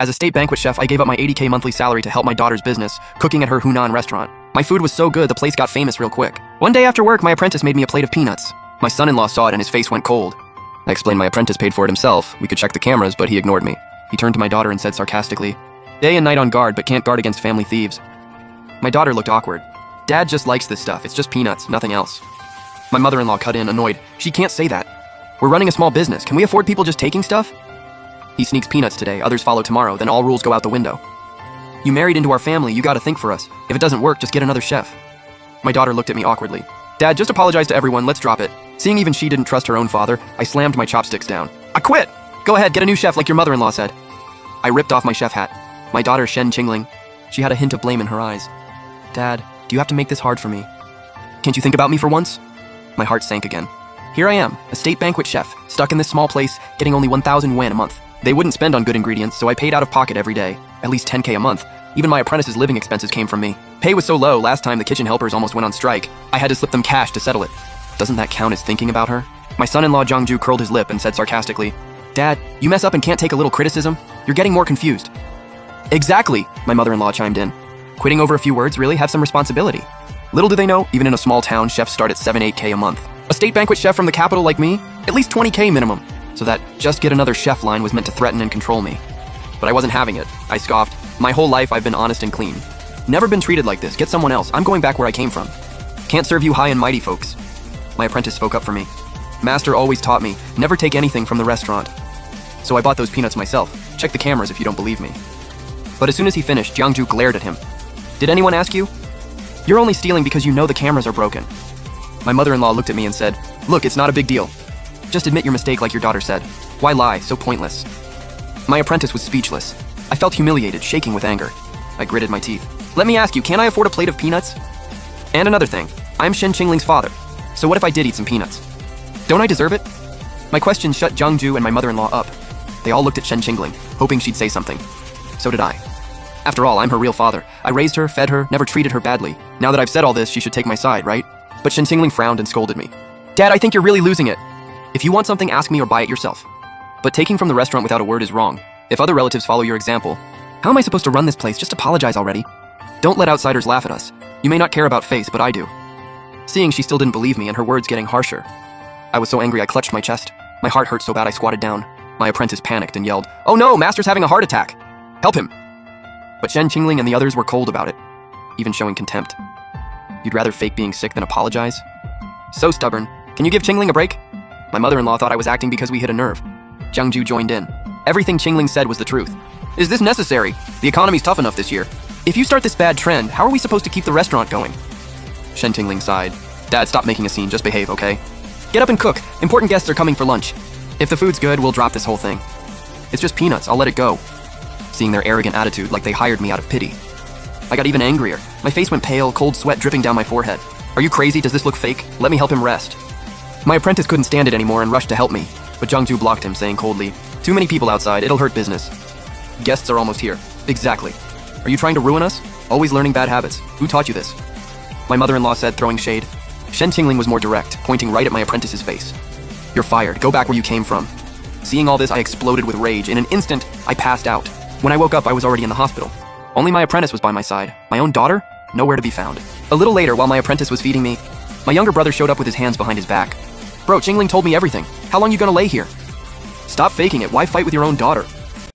As a state banquet chef, I gave up my 80K monthly salary to help my daughter's business, cooking at her Hunan restaurant. My food was so good, the place got famous real quick. One day after work, my apprentice made me a plate of peanuts. My son-in-law saw it and his face went cold. I explained my apprentice paid for it himself. We could check the cameras, but he ignored me. He turned to my daughter and said sarcastically, "Day and night on guard, but can't guard against family thieves." My daughter looked awkward. "Dad just likes this stuff. It's just peanuts, nothing else." My mother-in-law cut in, annoyed. "She can't say that. We're running a small business. Can we afford people just taking stuff?" "He sneaks peanuts today, others follow tomorrow, then all rules go out the window." "You married into our family, you gotta think for us. If it doesn't work, just get another chef." My daughter looked at me awkwardly. "Dad, just apologize to everyone, let's drop it." Seeing even she didn't trust her own father, I slammed my chopsticks down. "I quit! Go ahead, get a new chef like your mother-in-law said." I ripped off my chef hat. My daughter, Shen Qingling, she had a hint of blame in her eyes. "Dad, do you have to make this hard for me? Can't you think about me for once?" My heart sank again. Here I am, a state banquet chef, stuck in this small place, getting only 1,000 yuan a month. They wouldn't spend on good ingredients, so I paid out of pocket every day, at least 10K a month. Even my apprentice's living expenses came from me. Pay was so low, last time the kitchen helpers almost went on strike, I had to slip them cash to settle it. Doesn't that count as thinking about her? My son-in-law Jiangju curled his lip and said sarcastically, "Dad, you mess up and can't take a little criticism? You're getting more confused." "Exactly," my mother-in-law chimed in. "Quitting over a few words, really? Have some responsibility." Little do they know, even in a small town, chefs start at 7-8K a month. A state banquet chef from the capital like me? At least 20K minimum. So that "just get another chef" line was meant to threaten and control me. But I wasn't having it. I scoffed. My whole life I've been honest and clean. Never been treated like this. Get someone else. I'm going back where I came from. Can't serve you high and mighty folks. My apprentice spoke up for me. Master always taught me, never take anything from the restaurant. So I bought those peanuts myself. Check the cameras if you don't believe me. But as soon as he finished, Jiangju glared at him. "Did anyone ask you? You're only stealing because you know the cameras are broken." My mother-in-law looked at me and said, "Look, it's not a big deal. Just admit your mistake like your daughter said. Why lie? So pointless." My apprentice was speechless. I felt humiliated, shaking with anger. I gritted my teeth. "Let me ask you, can I afford a plate of peanuts? And another thing, I'm Shen Qingling's father. So what if I did eat some peanuts? Don't I deserve it?" My question shut Jiangju and my mother-in-law up. They all looked at Shen Qingling, hoping she'd say something. So did I. After all, I'm her real father. I raised her, fed her, never treated her badly. Now that I've said all this, she should take my side, right? But Shen Qingling frowned and scolded me. "Dad, I think you're really losing it. If you want something, ask me or buy it yourself. But taking from the restaurant without a word is wrong. If other relatives follow your example, how am I supposed to run this place? Just apologize already. Don't let outsiders laugh at us. You may not care about face, but I do." Seeing she still didn't believe me and her words getting harsher, I was so angry I clutched my chest. My heart hurt so bad I squatted down. My apprentice panicked and yelled, "Oh no, Master's having a heart attack! Help him!" But Shen Qingling and the others were cold about it, even showing contempt. "You'd rather fake being sick than apologize? So stubborn. Can you give Qingling a break?" My mother-in-law thought I was acting because we hit a nerve. Jiangju joined in. Everything Qingling said was the truth. "Is this necessary? The economy's tough enough this year. If you start this bad trend, how are we supposed to keep the restaurant going?" Shen Qingling sighed. "Dad, stop making a scene. Just behave, okay? Get up and cook. Important guests are coming for lunch. If the food's good, we'll drop this whole thing. It's just peanuts. I'll let it go." Seeing their arrogant attitude like they hired me out of pity, I got even angrier. My face went pale, cold sweat dripping down my forehead. "Are you crazy? Does this look fake? Let me help him rest." My apprentice couldn't stand it anymore and rushed to help me, but Jiangju blocked him, saying coldly, "Too many people outside. It'll hurt business." "Guests are almost here." "Exactly. Are you trying to ruin us? Always learning bad habits. Who taught you this?" My mother-in-law said, throwing shade. Shen Qingling was more direct, pointing right at my apprentice's face. "You're fired. Go back where you came from." Seeing all this, I exploded with rage. In an instant, I passed out. When I woke up, I was already in the hospital. Only my apprentice was by my side. My own daughter? Nowhere to be found. A little later, while my apprentice was feeding me, my younger brother showed up with his hands behind his back. "Bro, Qingling told me everything. How long you gonna lay here? Stop faking it. Why fight with your own daughter?"